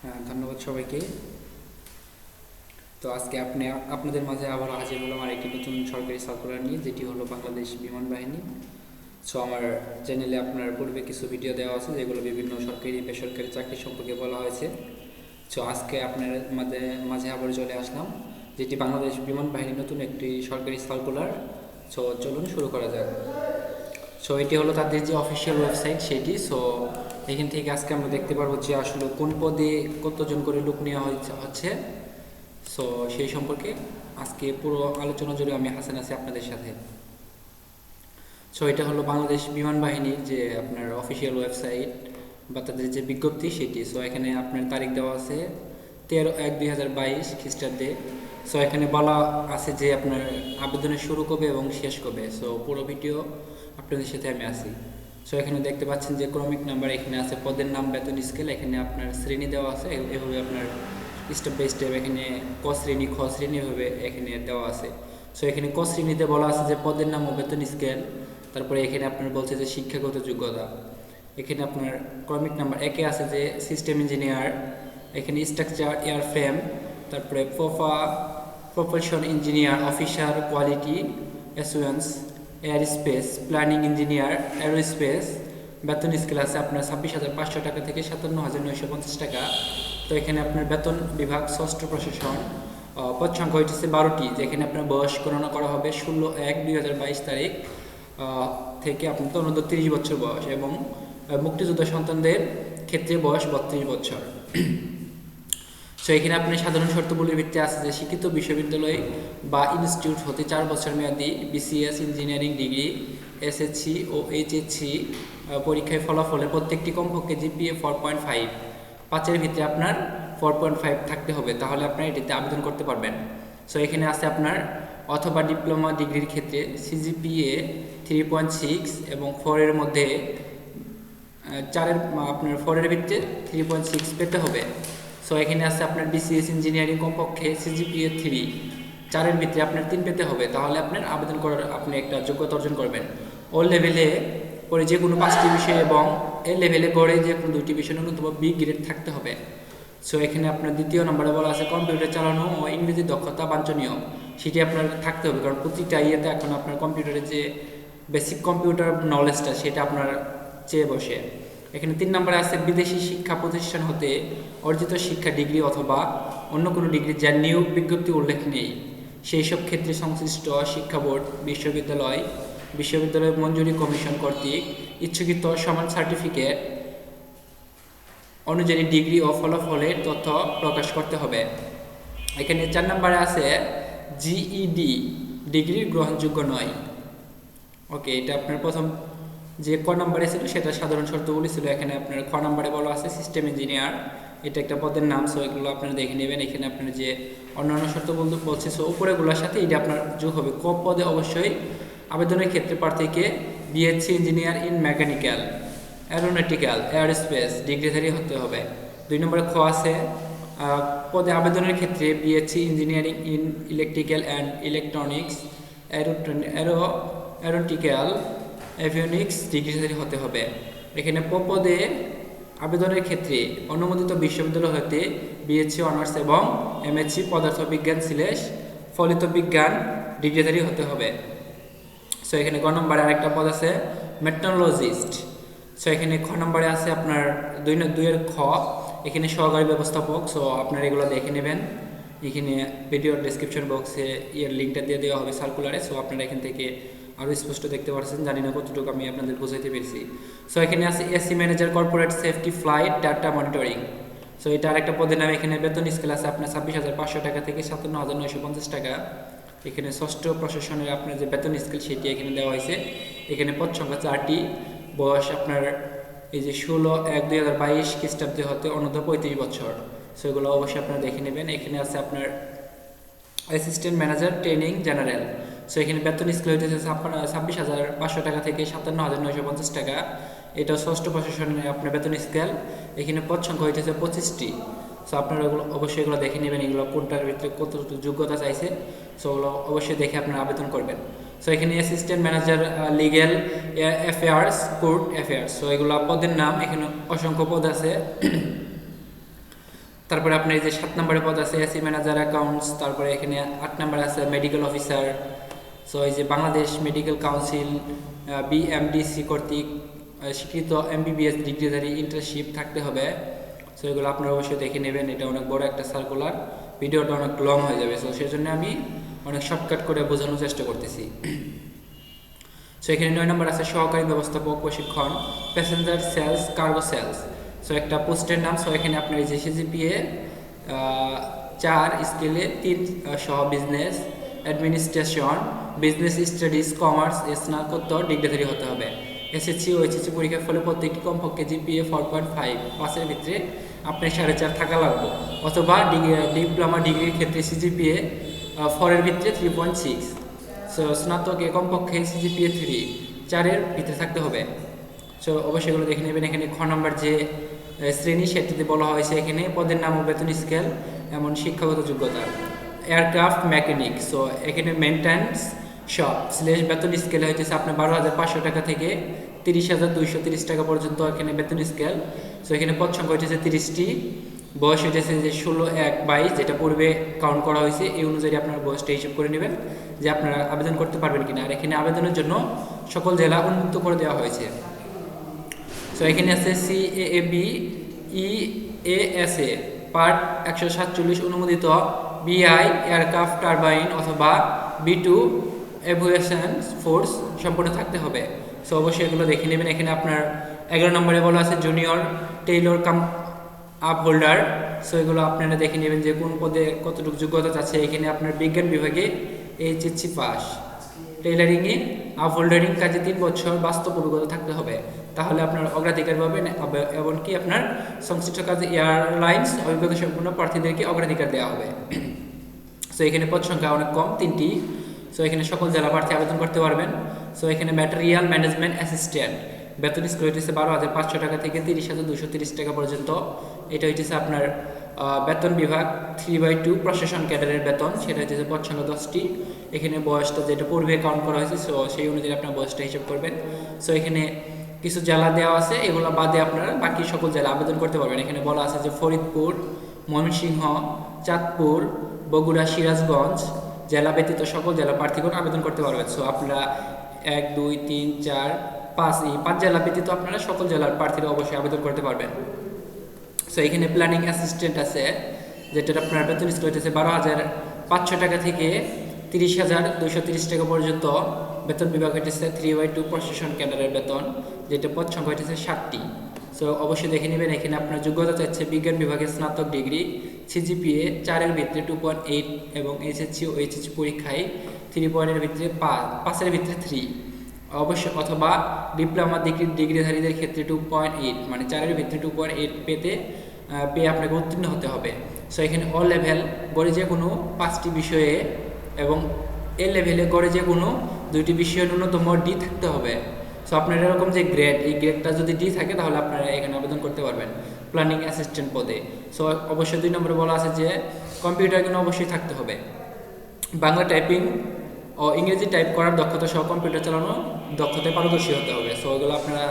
হ্যাঁ, ধন্যবাদ সবাইকে। তো আজকে আপনাদের মাঝে আবার হাজির হলাম আরেকটি নতুন সরকারি সার্কুলার নিয়ে, যেটি হলো বাংলাদেশ বিমান বাহিনী। সো আমার চ্যানেলে আপনার পূর্বে কিছু ভিডিও দেওয়া আছে, যেগুলো বিভিন্ন সরকারি বেসরকারি চাকরি সম্পর্কে বলা হয়েছে। সো আজকে আপনার মাঝে মাঝে আবার চলে আসলাম, যেটি বাংলাদেশ বিমান বাহিনীর নতুন একটি সরকারি সার্কুলার। সো চলুন শুরু করা যাক। সো এটি হলো তাদের যে অফিসিয়াল ওয়েবসাইট সেটি। সো এখান থেকে আজকে আমরা দেখতে পারবো যে আসলে কোন পদে কতজন করে লোক নেওয়া হচ্ছে। সো সেই সম্পর্কে আজকে পুরো আলোচনা জুড়ে আমি হাসান আছি আপনাদের সাথে। সো এটা হলো বাংলাদেশ বিমান বাহিনীর যে আপনার অফিসিয়াল ওয়েবসাইট বা তাদের যে বিজ্ঞপ্তি সেটি। সো এখানে আপনার তারিখ দেওয়া আছে 13/1/2022 খ্রিস্টাব্দে। সো এখানে বলা আছে যে আপনার আবেদনের শুরু কবে এবং শেষ কবে। সো পুরো ভিডিও আপনাদের সাথে আমি আছি। সো এখানে দেখতে পাচ্ছেন যে ক্রমিক নাম্বার এখানে আছে, পদের নাম, বেতন স্কেল, এখানে আপনার শ্রেণী দেওয়া আছে। এভাবে আপনার স্টেপ বাই স্টেপ এখানে ক শ্রেণী, খ শ্রেণী এভাবে এখানে দেওয়া আছে। সো এখানে ক শ্রেণীতে বলা আছে যে পদের নাম ও বেতন স্কেল। তারপরে এখানে আপনার বলছে যে শিক্ষাগত যোগ্যতা। এখানে আপনার ক্রমিক নাম্বার একে আছে যে সিস্টেম ইঞ্জিনিয়ার, এখানে স্ট্রাকচার এয়ার ফ্রেম, তারপরে profession engineer, officer quality assurance, air space, planning engineer, aerospace. বেতন স্কেল আছে আপনার 26,500 টাকা থেকে 57,950 টাকা। তো এখানে আপনার বেতন বিভাগ ষষ্ঠ প্রশাসন। পদ সংখ্যা হইতেছে 12টি, যেখানে আপনার বয়স গণনা করা হবে 16/1/2022 তারিখ থেকে আপনার তো অনূর্ধ্ব 30 বছর বয়স, এবং মুক্তিযোদ্ধা সন্তানদের ক্ষেত্রে বয়স 32 বছর। সো এখানে আপনি সাধারণ শর্তাবলীর ভিত্তিতে আছে যে শিক্ষিত বিশ্ববিদ্যালয় বা ইনস্টিটিউট হতে 4 বছর মেয়াদী বিসিএস ইঞ্জিনিয়ারিং ডিগ্রি, এসএসসি ও এইচএসসি পরীক্ষায় ফলাফলে প্রত্যেকটি কমপক্ষে জিপিএ 4.5, 5-এর ভিতরে আপনার 4.5 থাকতে হবে, তাহলে আপনার এটিতে আবেদন করতে পারবেন। সো এখানে আছে আপনার অথবা ডিপ্লোমা ডিগ্রির ক্ষেত্রে সিজিপিএ 3.6 এবং 4-এর মধ্যে 4-এর আপনার 4-এর ভিত্তিতে 3.6 পেতে হবে। সো এখানে আছে আপনার বিসিএস ইঞ্জিনিয়ারিং কমপক্ষে সিজিপিএ 3, 4-এর ভিতরে আপনার 3 পেতে হবে, তাহলে আপনার আবেদন করার আপনি একটা যোগ্যতা অর্জন করবেন। ও লেভেলে পরে যে কোনো 5টি বিষয় এবং এ লেভেলে গড়ে যে কোনো 2টি বিষয় ন্যূনতম বি গ্রেড থাকতে হবে। সো এখানে আপনার দ্বিতীয় নম্বরে বলা আছে কম্পিউটার চালানো ও ইংরেজি দক্ষতা বাঞ্ছনীয়, সেটি আপনার থাকতে হবে, কারণ প্রতিটা ইয়েতে এখন আপনার কম্পিউটারের যে বেসিক কম্পিউটার নলেজটা সেটা আপনার চেয়ে বসে। এখানে 3 নম্বরে আছে বিদেশি শিক্ষা প্রতিষ্ঠান হতে অর্জিত শিক্ষা ডিগ্রি অথবা অন্য কোনো ডিগ্রি যার নিয়োগ বিজ্ঞপ্তি উল্লেখ নেই, সেই সব ক্ষেত্রে সংশ্লিষ্ট শিক্ষা বোর্ড, বিশ্ববিদ্যালয় মঞ্জুরি কমিশন কর্তৃক ইচ্ছুকৃত সমান সার্টিফিকেট অনুযায়ী ডিগ্রি ও ফলাফলের তথ্য প্রকাশ করতে হবে। এখানে 4 নম্বরে আছে জিইডি ডিগ্রি গ্রহণযোগ্য নয়। ওকে, এটা আপনার প্রথম যে ক নম্বরে ছিল সেটা সাধারণ শর্তগুলি ছিল। এখানে আপনার খ নম্বরে বলা আছে সিস্টেম ইঞ্জিনিয়ার, এটা একটা পদের নাম। সো এগুলো আপনারা দেখে নেবেন। এখানে আপনার যে অন্যান্য শর্ত বলছে, সো উপরেগুলোর সাথে এটা আপনার যোগ হবে। ক পদে অবশ্যই আবেদনের ক্ষেত্রে প্রার্থীকে BSc engineer in mechanical, aeronautical, airspace ডিগ্রিধারী হতে হবে। 2 নম্বরে খ আছে পদে আবেদনের ক্ষেত্রে BSc engineering in electrical and electronics, aeronautical, avionics ডিগ্রিধারী হতে হবে। এখানে পদে আবেদনের ক্ষেত্রে অনুমোদিত বিশ্ববিদ্যালয় হতে বিএসসি অনার্স এবং এমএসসি পদার্থবিজ্ঞান / ফলিত বিজ্ঞান ডিগ্রিধারী হতে হবে। সো এখানে গ নম্বরে আরেকটা পদ আছে মেট্রোলজিস্ট। সো এখানে খ নম্বরে আছে আপনার 2-এর খ, এখানে সহকারী ব্যবস্থাপক। সো আপনারা এগুলো দেখে নেবেন। এখানে ভিডিওর ডেসক্রিপশন বক্সে এর লিঙ্কটা দিয়ে দেওয়া হবে সার্কুলারে। সো আপনারা এখান থেকে আরও স্পষ্ট দেখতে পাচ্ছেন, জানি না কতটুকু আমি আপনাদের বোঝাইতে পেরেছি। সো এখানে আছে AC manager corporate safety flight data monitoring. So এটা আরেকটা পদের নাম। এখানে বেতন স্কেল আছে আপনার 26,500 টাকা থেকে 57,950 টাকা। এখানে ষষ্ঠ প্রশাসনের আপনার যে বেতন স্কেল সেটি এখানে দেওয়া হয়েছে। এখানে পদ সংখ্যা 4টি, বয়স আপনার এই যে 16/1/2022 খ্রিস্টাব্দে হতে অনূর্ধ্ব 35 বছর। সো এগুলো অবশ্যই আপনারা দেখে নেবেন। এখানে আছে আপনার assistant manager training general. So এখানে বেতন স্কেল হইতেছে 26,500 টাকা থেকে 57,950 টাকা। এটা ষষ্ঠ প্রশাসনের আপনার বেতন স্কেল। এখানে পদ সংখ্যা হইতেছে 25টি। সো আপনারা এগুলো অবশ্যই এগুলো দেখে নেবেন, এগুলো কোনটার ভিতরে কতটুকু যোগ্যতা চাইছে। সো ওগুলো অবশ্যই দেখে আপনারা আবেদন করবেন। সো এখানে assistant manager legal affairs, court affairs. So এগুলো পদের নাম। এখানে অসংখ্য পদ আছে। তারপরে আপনার এই যে 7 নম্বরে পদ আছে এসি ম্যানেজার অ্যাকাউন্টস, তারপরে এখানে 8 নম্বরে আছে মেডিকেল অফিসার। সো এই যে বাংলাদেশ মেডিকেল কাউন্সিল বিএমডিসি কর্তৃক স্বীকৃত এমবিবিএস ডিগ্রিধারী ইন্টার্নশিপ থাকতে হবে। সো এগুলো আপনারা অবশ্যই দেখে নেবেন, এটা অনেক বড় একটা সার্কুলার, ভিডিওটা অনেক লং হয়ে যাবে। সো সেই জন্য আমি অনেক শর্টকাট করে বোঝানোর চেষ্টা করতেছি। সো এখানে 9 নম্বর আছে সহকারী ব্যবস্থাপক প্রশিক্ষণ, passenger sales, cargo sales. So একটা পোস্টের নাম। সো এখানে আপনার এই যে সিজিপিএ 4 স্কেলে 3 সহ business administration, business studies, commerce স্নাতকোত্তর ডিগ্রিধারী হতে হবে। এসএসসি ও এইচএসসি পরীক্ষার ফলে প্রত্যেকটি কমপক্ষে জিপিএ 4.5 পাসের ভিতরে আপনার 4.5 থাকা লাগবে, অথবা ডিপ্লোমা ডিগ্রির ক্ষেত্রে সিজিপিএ 4 এর ভিতরে 3.6। সো স্নাতকে কমপক্ষে সিজিপিএ 3 4-এর ভিতরে থাকতে হবে। সো অবশ্যই এগুলো দেখে নেবেন। এখানে খ নম্বর যে শ্রেণী সেটিতে বলা হয়েছে এখানে পদের নাম ও বেতন স্কেল এমন শিক্ষাগত যোগ্যতা। Aircraft mechanic. সো এখানে মেনটেন্স শপ বেতন স্কেল হয়েছে আপনার 12,500 টাকা থেকে 30,230 টাকা পর্যন্ত এখানে বেতন স্কেল। সো এখানে পদ সংখ্যা হচ্ছে 30টি, বয়স হয়েছে যে 16/1/22 যেটা পূর্বে কাউন্ট করা হয়েছে, এই অনুযায়ী আপনার বয়সটা হিসাব করে নেবেন যে আপনারা আবেদন করতে পারবেন কিনা। আর এখানে আবেদনের জন্য সকল জেলা উন্মুক্ত করে দেওয়া হয়েছে। সো এখানে আছে সিএএবি ইএএসএ পার্ট 147 অনুমোদিত বিআই এয়ারক্রাফট টারবাইন অথবা B2 এভিয়েশন ফোর্স সম্পূর্ণ থাকতে হবে। সো অবশ্যই এগুলো দেখে নেবেন। এখানে আপনার 11 নম্বরে বলা আছে junior tailor cum up holder. So এগুলো আপনারা দেখে নেবেন যে কোন পদে কতটুকু যোগ্যতা আছে। এখানে আপনার বিজ্ঞান বিভাগে এইচএসসি পাস, টেইলারিংয়ে আপ হোল্ডারিং কাজে 3 বছর বাস্তব অভিজ্ঞতা থাকতে হবে, তাহলে আপনার অগ্রাধিকার পাবেন। এমনকি আপনার সংশ্লিষ্ট কাজে এয়ারলাইন্স অভিজ্ঞতা সম্পূর্ণ প্রার্থীদেরকে অগ্রাধিকার দেওয়া হবে। সো এখানে পদ সংখ্যা অনেক কম, 3টি। সো এখানে সকল জেলা প্রার্থী আবেদন করতে পারবেন। সো এখানে ম্যাটেরিয়াল ম্যানেজমেন্ট অ্যাসিস্ট্যান্ট বেতন স্কেল হইতেছে 12,500 টাকা থেকে 30,230 টাকা পর্যন্ত। এটা হইতেছে আপনার বেতন বিভাগ 3/2 প্রশাসন ক্যাডারের বেতন, সেটা হচ্ছে পদ সংখ্যা 10টি। এখানে বয়সটা যেটা পূর্বে কাউন্ট করা হয়েছে, সো সেই অনুযায়ী আপনার বয়সটা হিসাব করবেন। সো এখানে কিছু জেলা দেওয়া আছে, এগুলো বাদে আপনারা বাকি সকল জেলা আবেদন করতে পারবেন। এখানে বলা আছে যে ফরিদপুর, ময়মনসিংহ, চাঁদপুর, বগুড়া, সিরাজগঞ্জ জেলা ব্যতীত সকল জেলা প্রার্থীগণ আবেদন করতে পারবেন। সো আপনারা 1, 2, 3, 4, 5 এই 5 জেলা ব্যতীত আপনারা সকল জেলার প্রার্থীরা অবশ্যই আবেদন করতে পারবেন। সো এখানে প্ল্যানিং অ্যাসিস্ট্যান্ট আছে, যেটা আপনার বেতন স্কেল হচ্ছে 12,500 টাকা থেকে 30,230 টাকা পর্যন্ত। বেতন বিভাগ হচ্ছে 3/2 প্রশাসন ক্যাডারের বেতন, যেটা পদ সংখ্যা হচ্ছে 7টি। সো অবশ্যই দেখে নেবেন। এখানে আপনার যোগ্যতা চাচ্ছে বিজ্ঞান বিভাগের স্নাতক ডিগ্রি, সিজিপিএ 4-এর ভিতরে 2.8 এবং এসএসসি ও এইচএসসি পরীক্ষায় 3 ভিতরে 5-এর ভিতরে 3 অবশ্যই, অথবা ডিপ্লোমা ডিগ্রিধারীদের ক্ষেত্রে 2.8 মানে 4-এর ভিতরে 2.8 পেয়ে আপনাকে উত্তীর্ণ হতে হবে। সো এখানে অ লেভেল গড়ে যে কোনো 5টি বিষয়ে এবং এ লেভেলে গড়ে যে কোনো 2টি বিষয়ে ন্যূনতম ডি থাকতে হবে। সো আপনার এরকম যে গ্রেড, এই গ্রেডটা যদি ডি থাকে তাহলে আপনারা এখানে আবেদন করতে পারবেন প্ল্যানিং অ্যাসিস্ট্যান্ট পদে। সো অবশ্যই 2 নম্বরে বলা আছে যে কম্পিউটার কিন্তু অবশ্যই থাকতে হবে, বাংলা টাইপিং ও ইংরেজি টাইপ করার দক্ষতা সহ কম্পিউটার চালানো দক্ষতায় পারদর্শী হতে হবে। সো এগুলো আপনারা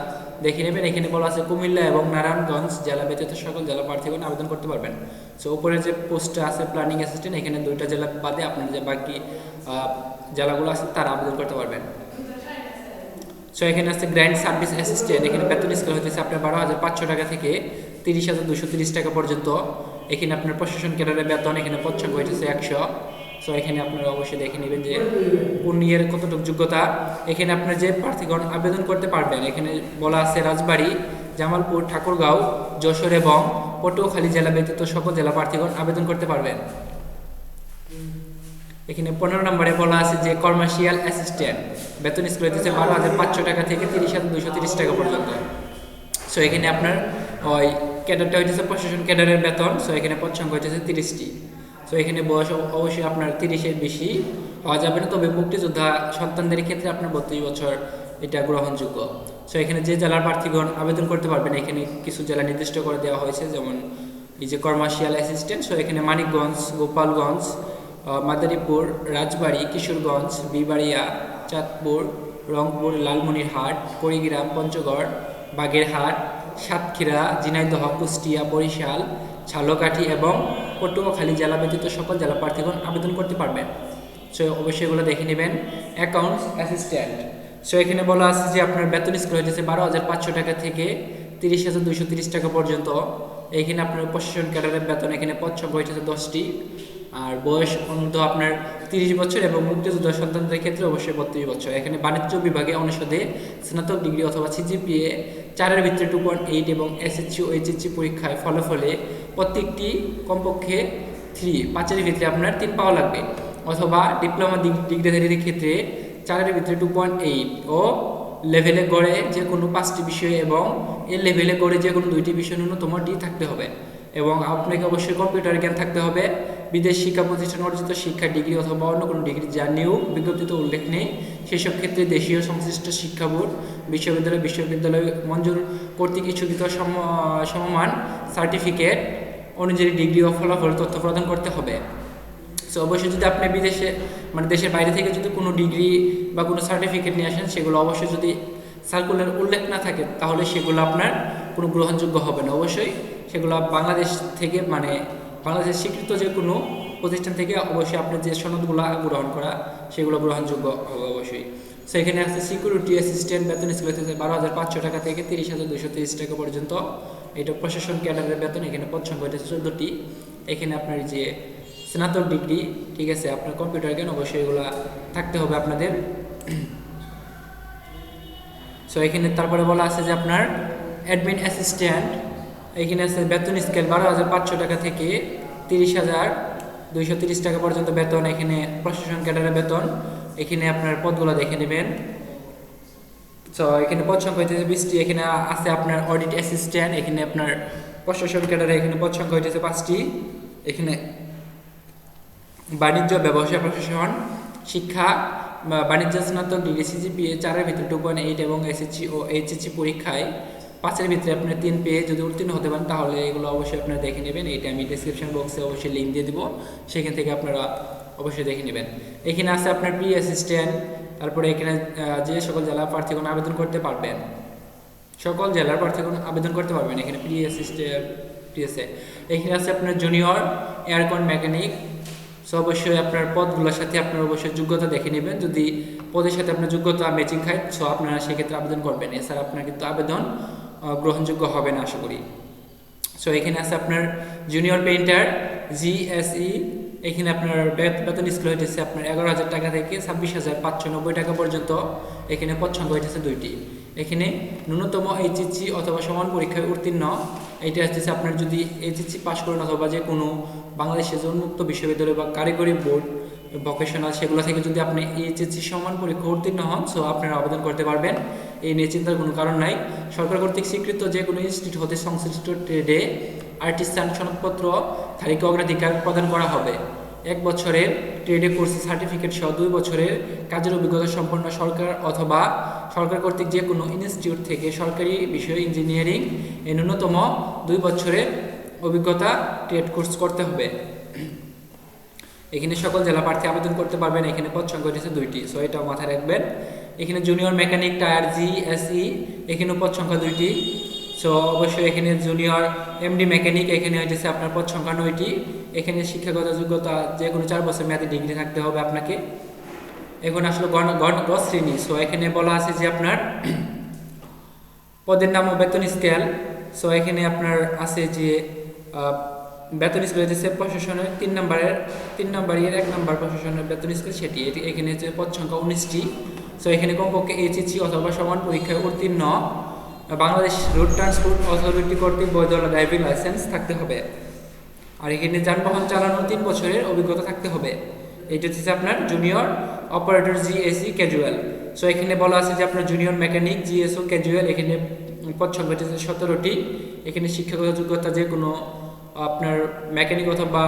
দেখে নেবেন। এখানে বলা আছে কুমিল্লা এবং নারায়ণগঞ্জ জেলা ব্যতীত সকল জেলা প্রার্থীগণ আবেদন করতে পারবেন। সো উপরে যে পোস্টটা আছে প্ল্যানিং অ্যাসিস্ট্যান্ট, এখানে 2টা জেলা বাদে আপনার যে বাকি জেলাগুলো আছে তারা আবেদন করতে পারবেন। সো এখানে আছে গ্র্যান্ড সার্ভিস অ্যাসিস্ট্যান্ট, এখানে বেতন স্কেল হচ্ছে আপনার 12,500 টাকা থেকে 30,230 টাকা পর্যন্ত। এখানে আপনার প্রশাসন ক্যাডারের বেতন, এখানে পদ সংখ্যা হচ্ছে 100। সো এখানে আপনারা অবশ্যই দেখে নেবেন যে কোন ইয়ের কতটুকু যোগ্যতা। এখানে আপনার যে প্রার্থীগণ আবেদন করতে পারবেন, এখানে বলা আছে রাজবাড়ী, জামালপুর, ঠাকুরগাঁও, যশোর এবং পটুয়াখালী জেলা ব্যতীত সকল জেলা প্রার্থীগণ আবেদন করতে পারবেন। এখানে 15 নম্বরে বলা আছে যে কমার্শিয়াল অ্যাসিস্ট্যান্ট বেতন স্কেল হচ্ছে 12,500 টাকা থেকে 30,230 টাকা পর্যন্ত। সো এখানে আপনার ওই ক্যাডারটা হচ্ছে প্রশাসন ক্যাডারের বেতন। সো এখানে পদ সংখ্যা হচ্ছে 30টি। সো এখানে বয়স অবশ্যই আপনার 30-এর বেশি হওয়া যাবে না, তবে মুক্তিযোদ্ধা সন্তানদের ক্ষেত্রে আপনার 32 বছর এটা গ্রহণযোগ্য। সো এখানে যে জেলার প্রার্থীগণ আবেদন করতে পারবেন, এখানে কিছু জেলা নির্দিষ্ট করে দেওয়া হয়েছে, যেমন এই যে কমার্শিয়াল অ্যাসিস্ট্যান্ট। সো এখানে মানিকগঞ্জ, গোপালগঞ্জ, মাদারীপুর, রাজবাড়ী, কিশোরগঞ্জ, বিবাড়িয়া, চাঁদপুর, রংপুর, লালমনিরহাট, কুড়িগ্রাম, পঞ্চগড়, বাগেরহাট, সাতক্ষীরা, ঝিনাইদহ, কুষ্টিয়া, বরিশাল, ঝালকাঠি এবং পটুয়াখালী জেলা ব্যতীত সকল জেলা প্রার্থীগণ আবেদন করতে পারবেন। সো অবশ্যই এগুলো দেখে নেবেন। অ্যাকাউন্টস অ্যাসিস্ট্যান্ট, সো এখানে বলা আছে যে আপনার বেতন স্কেল হইতেছে 12,500 টাকা থেকে 30,230 টাকা পর্যন্ত। এখানে আপনার প্রশাসন ক্যাডারের বেতন, এখানে পদ সংখ্যা হইতেছে 10টি, আর বয়স অনূর্ধ্ব আপনার 30 বছর এবং মুক্তিযোদ্ধা সন্তানদের ক্ষেত্রে অবশ্যই 32 বছর। এখানে বাণিজ্য বিভাগে অনুষদে স্নাতক ডিগ্রি অথবা সিজিপিএ 4-এর ভিতরে 2.8 এবং এসএসসি ও এইচএসসি পরীক্ষায় ফলাফলে প্রত্যেকটি কমপক্ষে 5-এর ভিতরে আপনার 3 পাওয়া লাগবে, অথবা ডিপ্লোমা ডিগ্রিধারীদের ক্ষেত্রে 4-এর ভিতরে 2.8 ও লেভেলে গড়ে যে কোনো 5টি বিষয় এবং এর লেভেলে গড়ে যে কোনো 2টি বিষয় ন্যূনতম ডি থাকতে হবে, এবং আপনাকে অবশ্যই কম্পিউটার জ্ঞান থাকতে হবে। বিদেশ শিক্ষা প্রতিষ্ঠান অর্জিত শিক্ষা ডিগ্রি অথবা অন্য কোনো ডিগ্রি যা নিয়োগ বিজ্ঞপ্তিতে উল্লেখ নেই সেসব ক্ষেত্রে দেশীয় সংশ্লিষ্ট শিক্ষা বোর্ড, বিশ্ববিদ্যালয় মঞ্জুর কর্তৃক ইস্যুকৃত সমমান সার্টিফিকেট অনুযায়ী ডিগ্রি ও ফলাফল তথ্য প্রদান করতে হবে। সো অবশ্যই যদি আপনি বিদেশে দেশের বাইরে থেকে যদি কোনো ডিগ্রি বা কোনো সার্টিফিকেট নিয়ে আসেন, সেগুলো অবশ্যই যদি সার্কুলার উল্লেখ না থাকে তাহলে সেগুলো আপনার কোনো গ্রহণযোগ্য হবে না। অবশ্যই সেগুলো বাংলাদেশ থেকে বাংলাদেশের স্বীকৃত যে কোনো প্রতিষ্ঠান থেকে অবশ্যই আপনার যে সনদগুলো গ্রহণ করা সেগুলো গ্রহণযোগ্য হবে অবশ্যই। সো এখানে আছে সিকিউরিটি অ্যাসিস্ট্যান্ট, বেতন স্কেল হচ্ছে 12,500 টাকা থেকে 30,230 টাকা পর্যন্ত। এটা প্রশাসন ক্যাডারের বেতন, এখানে পদ সংখ্যা হচ্ছে 14টি। এখানে আপনার যে স্নাতক ডিগ্রি, ঠিক আছে, আপনার কম্পিউটার জ্ঞান অবশ্যই এগুলো থাকতে হবে আপনাদের। সো এখানে তারপরে বলা আছে যে আপনার অ্যাডমিন অ্যাসিস্ট্যান্ট, এখানে আছে বেতন স্কেল 12,500 টাকা থেকে 30,230 টাকা পর্যন্ত বেতন। এখানে প্রশাসন ক্যাডারের বেতন, এখানে আপনার পদগুলো দেখে নেবেন। সো এখানে পদ সংখ্যা হইতেছে 20টি। এখানে আছে আপনার অডিট অ্যাসিস্ট্যান্ট, এখানে আপনার প্রশাসন ক্যাডারে এখানে পদ সংখ্যা হইতেছে 5টি। এখানে বাণিজ্য ব্যবসা প্রশাসন শিক্ষা বাণিজ্য স্নাতক ডিগ্রি সিজিপিএ 4-এর ভিতরে 2.8 এবং এসএসসি ও এইচএসসি পরীক্ষায় 5-এর ভিতরে আপনার 3 পেয়ে যদি উত্তীর্ণ হতে পারেন তাহলে এগুলো অবশ্যই আপনারা দেখে নেবেন। এইটা আমি ডেসক্রিপশন বক্সে অবশ্যই লিঙ্ক দিয়ে দেবো, সেখান থেকে আপনারা অবশ্যই দেখে নেবেন। এখানে আছে আপনার প্রি অ্যাসিস্ট্যান্ট, তারপরে এখানে যে সকল জেলা প্রার্থীগণ আবেদন করতে পারবেন, সকল জেলার প্রার্থীগণ আবেদন করতে পারবেন। এখানে প্রি অ্যাসিস্ট্যান্ট এখানে আছে আপনার জুনিয়র এয়ারকন মেকানিক। সো অবশ্যই আপনার পদগুলোর সাথে আপনার অবশ্যই যোগ্যতা দেখে নেবেন, যদি পদের সাথে আপনার যোগ্যতা ম্যাচিং খায় সো আপনারা সেক্ষেত্রে আবেদন করবেন, এছাড়া আপনার কিন্তু আবেদন গ্রহণযোগ্য হবে না আশা করি। সো এখানে আছে আপনার জুনিয়র পেইন্টার জিএসই, এখানে আপনার বেতন স্কেল হইতেছে আপনার 11,000 টাকা থেকে 26,590 টাকা পর্যন্ত। এখানে পদ সংখ্যা হইতেছে 2টি। এখানে ন্যূনতম এইচএসসি অথবা সমান পরীক্ষায় উত্তীর্ণ, এইটা হচ্ছে আপনার যদি এইচএসসি পাস করেন অথবা যে কোনো বাংলাদেশের উন্মুক্ত বিশ্ববিদ্যালয় বা কারিগরি বোর্ড ভোকেশনাল সেগুলো থেকে যদি আপনি এইচএসসি সমান পরীক্ষা উত্তীর্ণ হন সো আপনারা আবেদন করতে পারবেন। এই নিয়ে চিন্তার কোনো কারণ নাই। সরকার কর্তৃক স্বীকৃত যে কোনো ইনস্টিটিউট হতে সংশ্লিষ্ট ট্রেডে আর্টিসান সনদপত্র ধারীকে অগ্রাধিকার প্রদান করা হবে। 1 বছরের ট্রেডে কোর্স সার্টিফিকেট সহ 2 বছরের কাজের অভিজ্ঞতা সম্পন্ন সরকার অথবা সরকার কর্তৃক যে কোনো ইনস্টিটিউট থেকে সরকারি বিষয় ইঞ্জিনিয়ারিং এর ন্যূনতম 2 বছরের অভিজ্ঞতা ট্রেড কোর্স করতে হবে। এখানে সকল জেলা প্রার্থী আবেদন করতে পারবেন। এখানে পদ সংখ্যা হচ্ছে 2টি, সো এটাও মাথায় রাখবেন। এখানে জুনিয়র মেকানিক টায়ার জিএসই, এখানে পদ সংখ্যা 2টি। সো অবশ্যই এখানে জুনিয়র এমডি মেকানিক, এখানে হচ্ছে আপনার পদ সংখ্যা 9টি। এখানে শিক্ষাগত যোগ্যতা যে কোনো 4 বছর মেয়াদী ডিগ্রি থাকতে হবে আপনাকে। এখন আসলে গ শ্রেণী। সো এখানে বলা আছে যে আপনার পদের নাম ও বেতন স্কেল। সো এখানে আপনার আছে যে বেতন স্কেল হচ্ছে প্রশাসনের 3 নম্বরের 1 নম্বর প্রশাসনের বেতন স্কেল সেটি। এখানে হচ্ছে পদ সংখ্যা 19টি। সো এখানে কমপক্ষে এইচএসসি অথবা সমান পরীক্ষায় উত্তীর্ণ বাংলাদেশ রোড ট্রান্সপোর্ট অথরিটি কর্তৃক বৈধ ড্রাইভিং লাইসেন্স থাকতে হবে। আর এখানে যানবাহন চালানোর 3 বছরের অভিজ্ঞতা থাকতে হবে। এইটা হচ্ছে আপনার junior operator GSE casual. So এখানে বলা আছে যে আপনার জুনিয়র মেকানিক জিএসও ক্যাজুয়াল, এখানে পদ সংখ্যা হচ্ছে 17টি। এখানে শিক্ষাগত যোগ্যতা যে কোনো আপনার মেকানিক অথবা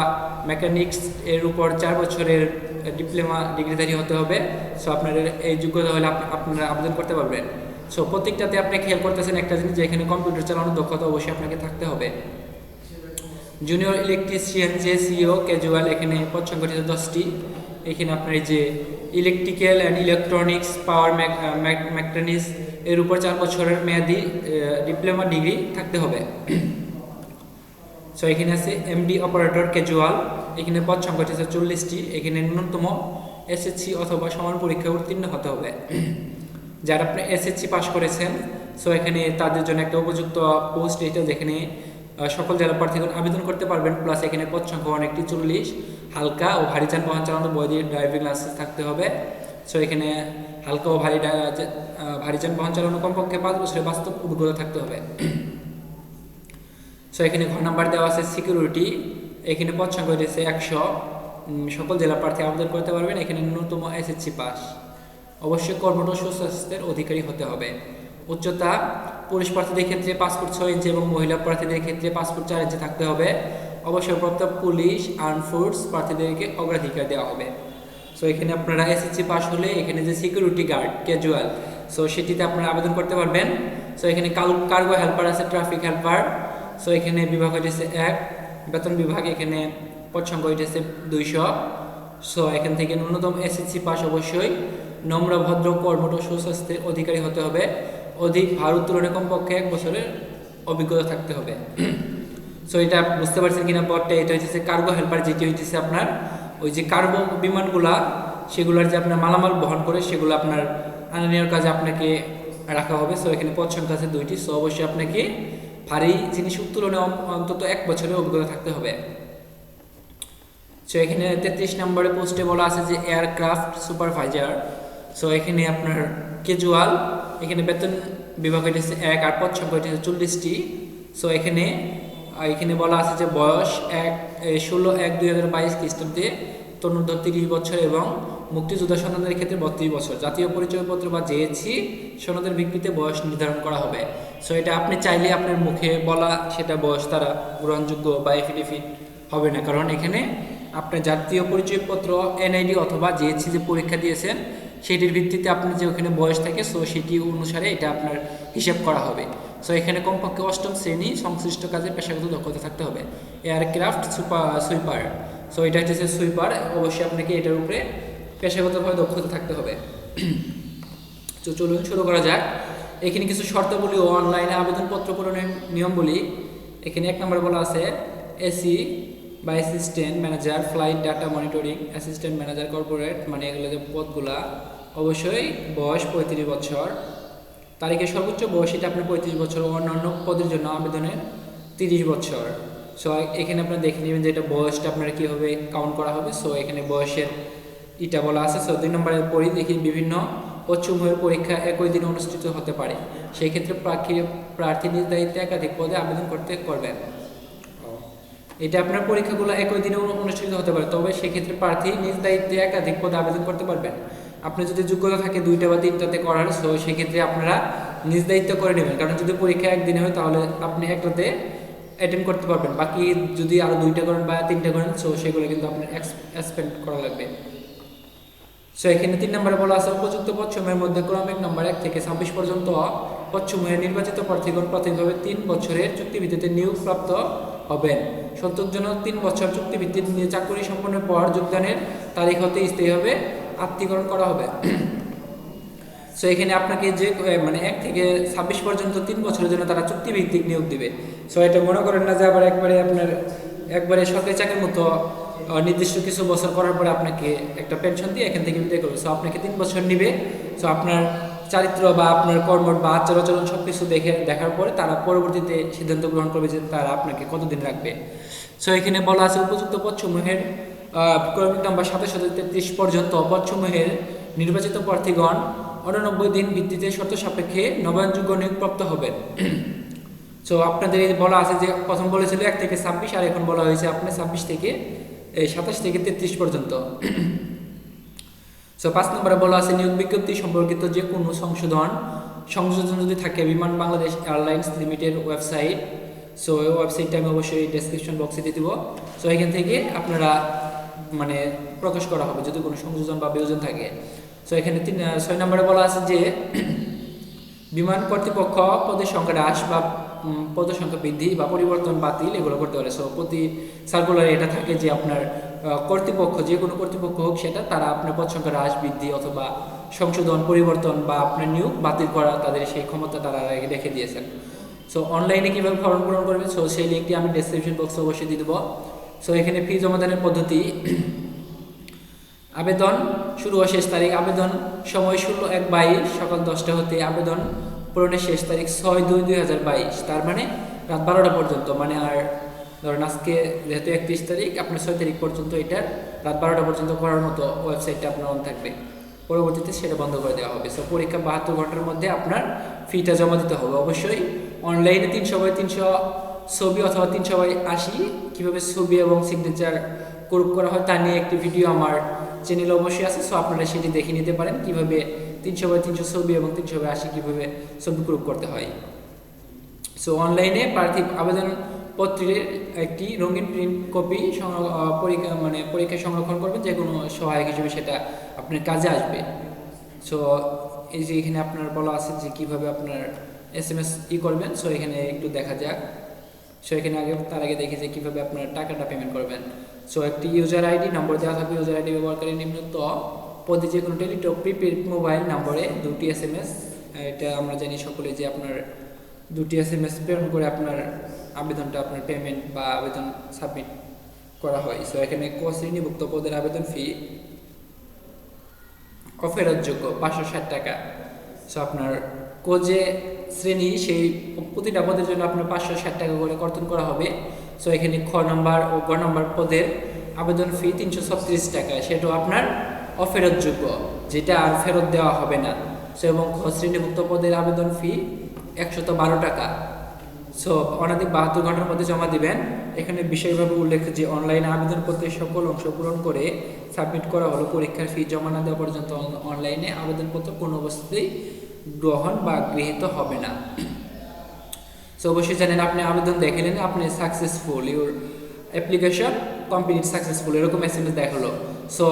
মেকানিক্স এর উপর 4 বছরের ডিপ্লোমা ডিগ্রিধারী হতে হবে। সো আপনার এই যোগ্যতা হলে আপনারা আবেদন করতে পারবেন। সো প্রত্যেকটাতে আপনি খেয়াল করতেছেন একটা জিনিস যে এখানে কম্পিউটার চালানোর দক্ষতা অবশ্যই আপনাকে থাকতে হবে। জুনিয়র ইলেকট্রিশিয়ান যে সিও ক্যাজুয়াল, এখানে পদ সংখ্যা হচ্ছে 10টি। এখানে আপনার যে electrical and electronics power mechanics এর উপর 4 বছরের মেয়াদি ডিপ্লোমা ডিগ্রি থাকতে হবে। সো এখানে আছে এমডি অপারেটর ক্যাজুয়াল, এখানে পদ সংখ্যা হচ্ছে 40টি। এখানে ন্যূনতম এসএসসি অথবা সমান পরীক্ষায় উত্তীর্ণ হতে হবে। যারা আপনি এসএসসি পাস করেছেন, সো এখানে তাদের জন্য একটা উপযুক্ত পোস্ট এটা, যেখানে সকল জেলা প্রার্থীগণ আবেদন করতে পারবেন। প্লাস এখানে পদ সংখ্যা অনেকটি 40, হালকা ও ভারী যানবাহন চালানো বৈধ ড্রাইভিং লাইসেন্স থাকতে হবে। সো এখানে হালকা ও ভারী যানবাহন চালানো কমপক্ষে 5 বছরের বাস্তব অভিজ্ঞতা থাকতে হবে। সো এখানে ঘর নাম্বার দেওয়া আছে সিকিউরিটি, এখানে পদ সংখ্যা হচ্ছে 100। সকল জেলা প্রার্থী আবেদন করতে পারবেন। এখানে ন্যূনতম এসএসসি পাস, অবশ্যই কর্মঠ সুস্বাস্থ্যের অধিকারী হতে হবে। উচ্চতা পুরুষ প্রার্থীদের ক্ষেত্রে 5 ফুট 6 ইঞ্চি এবং মহিলা প্রার্থীদের ক্ষেত্রে 5 ফুট 4 ইঞ্চি থাকতে হবে। অবসরপ্রাপ্ত পুলিশ আর্ম ফোর্স প্রার্থীদেরকে অগ্রাধিকার দেওয়া হবে। সো এখানে আপনারা এসএসসি পাস হলে এখানে যে সিকিউরিটি গার্ড ক্যাজুয়াল, সো সেটিতে আপনারা আবেদন করতে পারবেন। সো এখানে কার্গো হেল্পার আছে, ট্রাফিক হেল্পার। সো এখানে বিভাগ হইতেছে 1, বেতন বিভাগ, এখানে পদ সংখ্যা হইতেছে 200। সো এখান থেকে ন্যূনতম এসএসসি পাস, অবশ্যই নম্র ভদ্র কর্মঠ সুস্বাস্থ্যের অধিকারী হতে হবে। অধিক ভার উত্তোলনে কমপক্ষে 1 বছরের অভিজ্ঞতা থাকতে হবে। সো এটা বুঝতে পারছেন কিনা পদটা, এটা হচ্ছে কার্গো হেল্পার, যেটি হচ্ছে আপনার ওই যে কার্গো বিমানগুলা, সেগুলোর যে আপনার মালামাল বহন করে সেগুলো আপনার আনা নেওয়ার কাজে আপনাকে রাখা হবে। সো এখানে পদ সংখ্যা আছে 2টি। সো অবশ্যই আপনাকে ভারী জিনিস উত্তোলনে অন্তত 1 বছরের অভিজ্ঞতা থাকতে হবে। সো এখানে 33 নম্বরে পোস্টে বলা আছে যে এয়ারক্রাফট সুপারভাইজার। সো এখানে আপনার ক্যাজুয়াল, এখানে বেতন বিভাগ হইতেছে 1 আর পদ সংখ্যা হইতেছে 40টি। সো এখানে বলা আছে যে বয়স 16/1/2022 খ্রিস্টাব্দে তরুণদের 30 বছর এবং মুক্তিযোদ্ধা সনদের ক্ষেত্রে 32 বছর। জাতীয় পরিচয়পত্র বা জেএসসি সনদের ভিত্তিতে বয়স নির্ধারণ করা হবে। সো এটা আপনি চাইলে আপনার মুখে বলা সেটা বয়স তারা গ্রহণযোগ্য বা এফিডেভিট হবে না, কারণ এখানে আপনার জাতীয় পরিচয়পত্র এনআইডি অথবা জেএসসি যে পরীক্ষা দিয়েছেন সেটির ভিত্তিতে আপনার যে ওখানে বয়স থাকে, সো সেটি অনুসারে এটা আপনার হিসাব করা হবে। সো এখানে কমপক্ষে 8ম শ্রেণী সংশ্লিষ্ট কাজে পেশাগত দক্ষতা থাকতে হবে। এয়ারক্রাফট সুইপার, সো এটা হচ্ছে সুইপার, অবশ্যই আপনাকে এটার উপরে পেশাগতভাবে দক্ষতা থাকতে হবে। তো চলুন শুরু করা যাক। এখানে কিছু শর্তাবলী ও অনলাইনে আবেদনপত্র পূরণের নিয়মগুলি। এখানে 1 নম্বরে বলা আছে এসি বা assistant manager flight data monitoring, assistant manager corporate, মানে এগুলো যে পদগুলা, অবশ্যই বয়স 35 বছর। তারিখে সর্বোচ্চ বয়স এটা আপনার 35 বছর, অন্যান্য পদের জন্য আবেদনের 30 বছর। সো এখানে আপনারা দেখে নেবেন যে এটা বয়সটা আপনার কীভাবে কাউন্ট করা হবে। সো এখানে বয়সের এটা বলা আছে। সো 2 নম্বরে পড়ি, দেখি বিভিন্ন পদসমূহের পরীক্ষা একই দিনে অনুষ্ঠিত হতে পারে। সেই ক্ষেত্রে প্রার্থী নিজ দায়িত্বে একাধিক পদে আবেদন করবেন। এটা আপনার পরীক্ষাগুলো একই দিনে অনুষ্ঠিত হতে পারে, তবে সেক্ষেত্রে প্রার্থী নিজ দায়িত্বে একাধিক পদে আবেদন করতে পারবেন। আপনি যদি যোগ্যতা থাকে 2টা বা 3টাতে করার, সো সেক্ষেত্রে আপনারা নিজ দায়িত্ব করে নেবেন, কারণ যদি পরীক্ষা একদিনে হয় তাহলে আপনি একটাতে অ্যাটেন্ড করতে পারবেন। বাকি যদি আরও 2টা করেন বা 3টা করেন, সো সেগুলো কিন্তু আপনার এক্সপেন্ড করা লাগবে। সো এখানে 3 নম্বরে বলা আছে উপযুক্ত পদসমূহের মধ্যে ক্রমিক নম্বর 1 থেকে 26 পর্যন্ত পদসমূহের নির্বাচিত প্রার্থীগণ প্রাথমিকভাবে 3 বছরের চুক্তিভিত্তিতে নিয়োগপ্রাপ্ত হবেন। সন্তোষজনক 3 বছর চুক্তিভিত্তিক চাকরি সম্পন্নের পর যোগদানের তারিখ হতে স্থায়ীভাবে আত্মীকরণ করা হবে। সো এখানে আপনাকে যে মানে 1 থেকে 26 পর্যন্ত 3 বছরের জন্য তারা চুক্তিভিত্তিক নিয়োগ দিবে। সো এটা মনে করেন না যে আবার একবারে সরকারি চাকরির মতো নির্দিষ্ট কিছু বছর করার পরে আপনাকে একটা পেনশন দিয়ে এখান থেকে বিদায় করবে। সো আপনাকে 3 বছর নিবে। সো আপনার চারিত্র বা আপনার কর্ম বা আচার আচরণ সব কিছু দেখার পরে তারা পরবর্তীতে সিদ্ধান্ত গ্রহণ করবে যে তারা আপনাকে কতদিন রাখবে। সো এখানে বলা আছে উপযুক্ত পদসমূহের ক্রমিক নাম্বার 27-33 পর্যন্ত পদসমূহের নির্বাচিত প্রার্থীগণ 89 দিন ভিত্তিতে শর্ত সাপেক্ষে নবায়নযোগ্য নিয়োগপ্রাপ্ত হবেন। সো আপনাদের বলা আছে যে প্রথম বলেছিল 1 থেকে 26, আর এখন বলা হয়েছে আপনার 27 থেকে 33 পর্যন্ত। সো 5 নম্বরে বলা আছে নিয়োগ বিজ্ঞপ্তি সম্পর্কিত যে কোনো সংশোধন যদি থাকে বিমান Bangladesh airlines limited website, so ওই ওয়েবসাইটটা আমি অবশ্যই ডেসক্রিপশন বক্সে দিয়ে দেবো। সো এখান থেকে আপনারা মানে প্রকাশ করা হবে যদি কোনো সংযোজন বা বিয়োজন থাকে। সো এখানে 6 নম্বরে বলা আছে যে বিমান কর্তৃপক্ষ পদের সংখ্যা হ্রাস বা পদের সংখ্যা বৃদ্ধি বা পরিবর্তন বাতিল এগুলো করতে পারে। সো প্রতি সার্কুলারে এটা থাকে যে আপনার কর্তৃপক্ষ যে কোনো কর্তৃপক্ষ হোক সেটা তারা আপনার পদ সংখ্যা হ্রাস বৃদ্ধি অথবা সংশোধন পরিবর্তন বা আপনার নিয়োগ বাতিল করা তাদের সেই ক্ষমতা তারা রেখে দিয়েছেন। সো অনলাইনে কীভাবে ফর্ম পূরণ করবেন, সো সেই লিঙ্কটি আমি ডেসক্রিপশন বক্সে অবশ্যই দিয়ে দেবো। সো এখানে ফি জমাদানের পদ্ধতি, আবেদন শুরু ও শেষ তারিখ, আবেদন সময় 16/1/22 সকাল 10টা হতে, আবেদন পূরণের শেষ তারিখ 6/2/2022, তার মানে রাত 12টা পর্যন্ত। মানে আর ধরেন আজকে যেহেতু 31 তারিখ, আপনার 6 তারিখ পর্যন্ত এটার রাত 12টা পর্যন্ত করার মতো ওয়েবসাইটটা আপনার অন থাকবে, পরবর্তীতে সেটা বন্ধ করে দেওয়া হবে। সো পরীক্ষা 72 ঘন্টার মধ্যে আপনার ফিটা জমা দিতে হবে। অবশ্যই অনলাইনে 300/300 ছবি অথবা 300/80 কীভাবে ছবি এবং সিগনেচার গ্রুপ করা হয় তা নিয়ে একটি ভিডিও আমার চ্যানেলে অবশ্যই আছে। সো আপনারা সেটি দেখে নিতে পারেন কীভাবে 300/300 ছবি এবং 300/80 কীভাবে ছবি গ্রুপ করতে হয়। সো অনলাইনে প্রার্থী আবেদনপত্রের একটি রঙিন প্রিন্ট কপি পরীক্ষায় সংরক্ষণ করবেন, যে কোনো সহায়ক হিসেবে সেটা আপনার কাজে আসবে। সো এই যে এখানে আপনার বলা আছে যে কীভাবে আপনার SMS করবেন। সো এখানে একটু দেখা যাক। সো এখানে তার আগে দেখি যে কীভাবে আপনার টাকাটা পেমেন্ট করবেন। সো একটি ইউজার আইডি নম্বর দেওয়া থাকবে, ইউজার আইডি ব্যবহারকারী নিম্নোক্ত পদে যে কোনো টেলিটক প্রিপেড মোবাইল নম্বরে 2টি SMS, এটা আমরা জানি সকলে যে আপনার 2টি SMS প্রেরণ করে আপনার আবেদনটা আপনার পেমেন্ট বা আবেদন সাবমিট করা হয়। সো এখানে ক শ্রেণীভুক্ত পদের আবেদন ফি অফেরতযোগ্য 560 টাকা। সো আপনার ক যে শ্রেণী সেই প্রতিটা পদের জন্য আপনার 560 টাকা করে কর্তন করা হবে। সো এখানে খ নম্বর ও গ নম্বর পদের আবেদন ফি 336 টাকা, সেটাও আপনার অফেরতযোগ্য, যেটা আর ফেরত দেওয়া হবে না। সো এবং খ শ্রেণীভুক্ত পদের আবেদন ফি 112 টাকা। সো অনধিক 72 ঘন্টার মধ্যে জমা দিবেন। এখানে বিশেষভাবে উল্লেখ যে অনলাইনে আবেদনপত্রের সকল অংশ পূরণ করে সাবমিট করা হলো, পরীক্ষার ফি জমা না দেওয়া পর্যন্ত অনলাইনে আবেদনপত্র কোনো অবস্থাতেই গ্রহণ বা গৃহীত হবে না। সো অবশ্যই জানেন আপনি আবেদন দেখলেন, আপনি successful, your application complete successful, এরকম SMS দেখালো। সো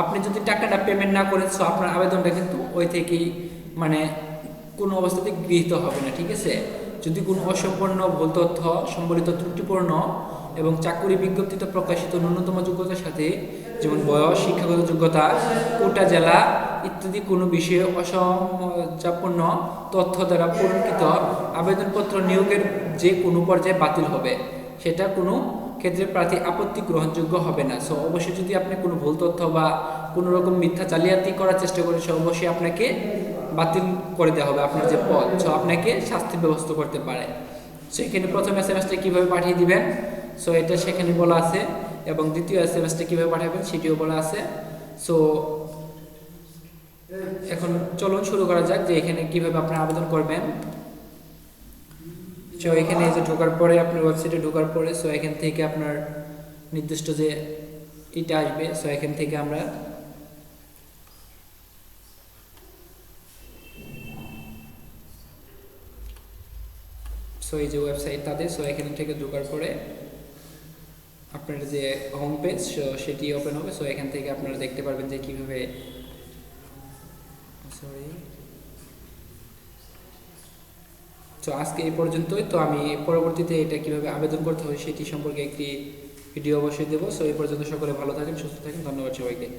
আপনি যদি টাকাটা পেমেন্ট না করেন, সো আপনার আবেদনটা কিন্তু ওই থেকেই মানে কোনো অবস্থাতেই গৃহীত হবে না, ঠিক আছে। যদি কোনো অসম্পূর্ণ ভুল তথ্য সম্বলিত ত্রুটিপূর্ণ এবং চাকরি বিজ্ঞপ্তিতে প্রকাশিত ন্যূনতম যোগ্যতার সাথে, যেমন বয়স, শিক্ষাগত যোগ্যতা, কোটা, জেলা ইত্যাদি কোনো বিষয়ে অসংজাপন্ন তথ্য দ্বারা পূরণকৃত আবেদনপত্র নিয়োগের যে কোনো পর্যায়ে বাতিল হবে, সেটা কোনো ক্ষেত্রে প্রার্থী আপত্তি গ্রহণযোগ্য হবে না। সো অবশ্যই যদি আপনি কোনো ভুল তথ্য বা কোনো রকম মিথ্যা জালিয়াতি করার চেষ্টা করেন, সে অবশ্যই আপনাকে বাতিল করে দেওয়া হবে আপনার যে পদ। সো আপনাকে শাস্তির ব্যবস্থা করতে পারে। সো এখানে প্রথম SMS-টা কীভাবে পাঠিয়ে দিবেন, সো এটা সেখানে বলা আছে, এবং দ্বিতীয় SMS-টা কীভাবে পাঠাবেন সেটিও বলা আছে। সো এখন চলুন শুরু করা যাক যে এখানে কীভাবে আপনি আবেদন করবেন। সো এখানে যে ঢোকার পরে আপনার ওয়েবসাইটে ঢোকার পরে, সো এখান থেকে আপনার নির্দিষ্ট যে এটা আসবে। সো এখান থেকে আমরা সো এই যে ওয়েবসাইট তাদের, সো এখান থেকে ঢোকার পরে আপনার যে হোম পেজ সেটি ওপেন হবে। সো এখান থেকে আপনারা দেখতে পারবেন যে কীভাবে তো আজকে এই পর্যন্তই। তো আমি পরবর্তীতে এটা কীভাবে আবেদন করতে হয় সেটি সম্পর্কে একটি ভিডিও অবশ্যই দেবো। সো এই পর্যন্ত সকলে ভালো থাকেন, সুস্থ থাকেন, ধন্যবাদ সবাইকে।